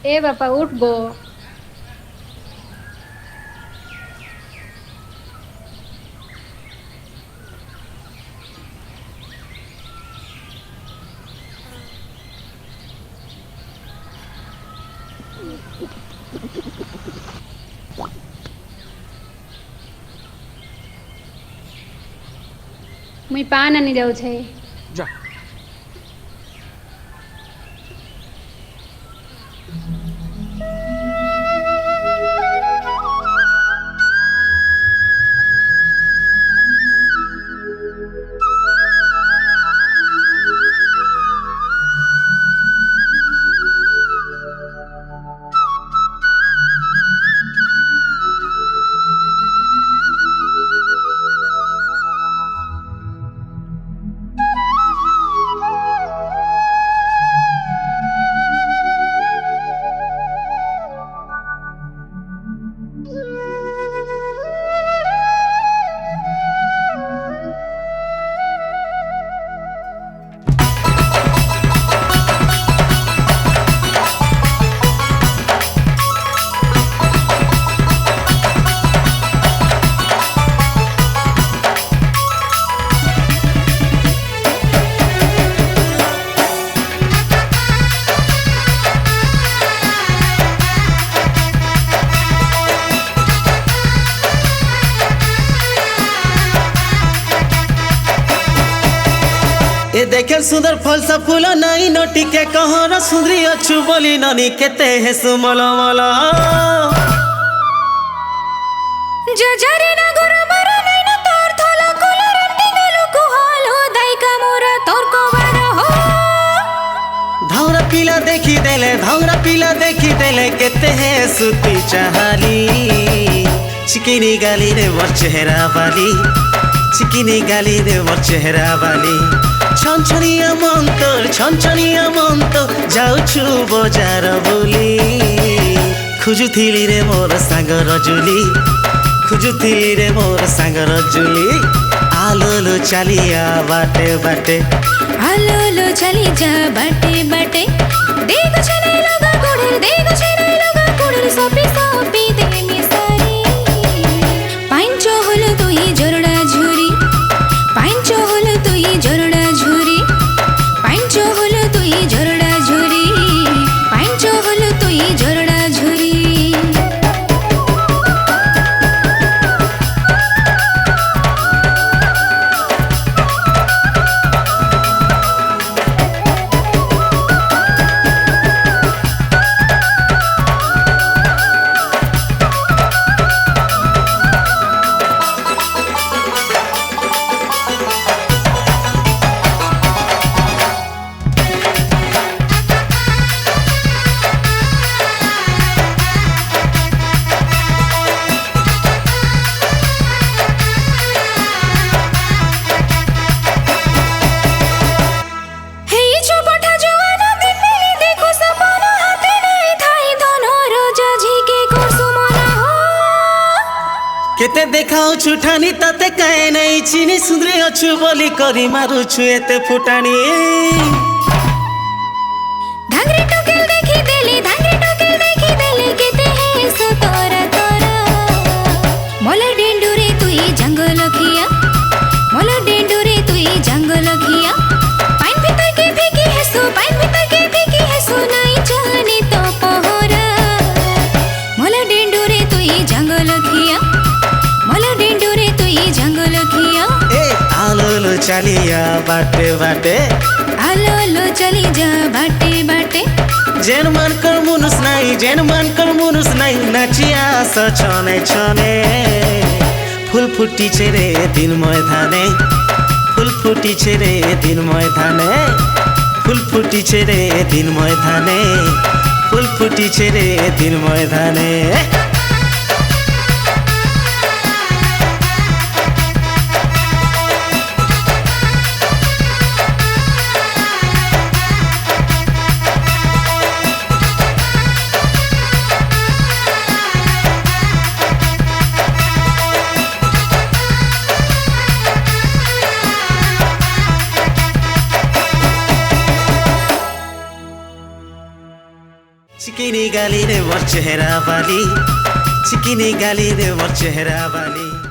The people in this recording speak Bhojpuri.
ए बापा उठ गो। मुई पान आनी जाऊ छे। जा। ए देखे सुंदर फल सा फूल नहीं नोटी के कहर सुंदरी अच्छु बोली ननी केते है सुमल मला जजरे ना गुरु मरा नहीं ना तोर थोला कोलर टिंगलु कुहालो दाई का मोरा तोर को बार हो धौरा पीला देखी देले केते है सुती चाहली चिकिनी गाली रे मोर चेहरा वाली चिकिनी गाली रे मोर चेहरा वाली छनछनिया मन तो जाउछु बजार बोली खुजुथिली रे मोर सांग रजुली खुजुथिली रे मोर सांग रजुली आलोलो चलिया बाटे बाटे आलोलो चली जा बाटे बाटे देखो छने लगा कुड़ल सोपी दे मिसारी पांचो होल तो ही जोरडा झुरी पांचो होल तो ही जोरडा झुरी पांचो होल तो ही जोरडा झुरी पांचो होल तो ही जोरडा झुरी केते देखाउ छुठानी तते काहे नहीं चिनी सुंदरी अछु बोली करी मारु छु एते फुटानी धांगरे टोकेल देखी देले केते है सो तोरा तोरा मोला डेंडुरे तुई जंगल खिया मोला डेंडुरे तुई जंगल खिया पाइन भीतर के फेंकी है सो नहीं जाने तो पहरा मोला डेंडुरे तुई जंगल खिया मोला डेंडुरे तुई जंगल खिया ए आलोलो चलिया बाटे बाटे आलोलो चली जा बाटे बाटे जेन मन कर मुनुस नहीं नाचिया स छने छने फूल फुटी रे दिन मैदाने फूल फुटी रे दिन मैदाने ফুল ফুটিছে রে দিন ময়দানে, ফুল ফুটিছে রে দিন ময়দানে। चिकिनी गाली रे मोर चेहरा वाली, चिकिनी गाली रे मोर चेहरा वाली।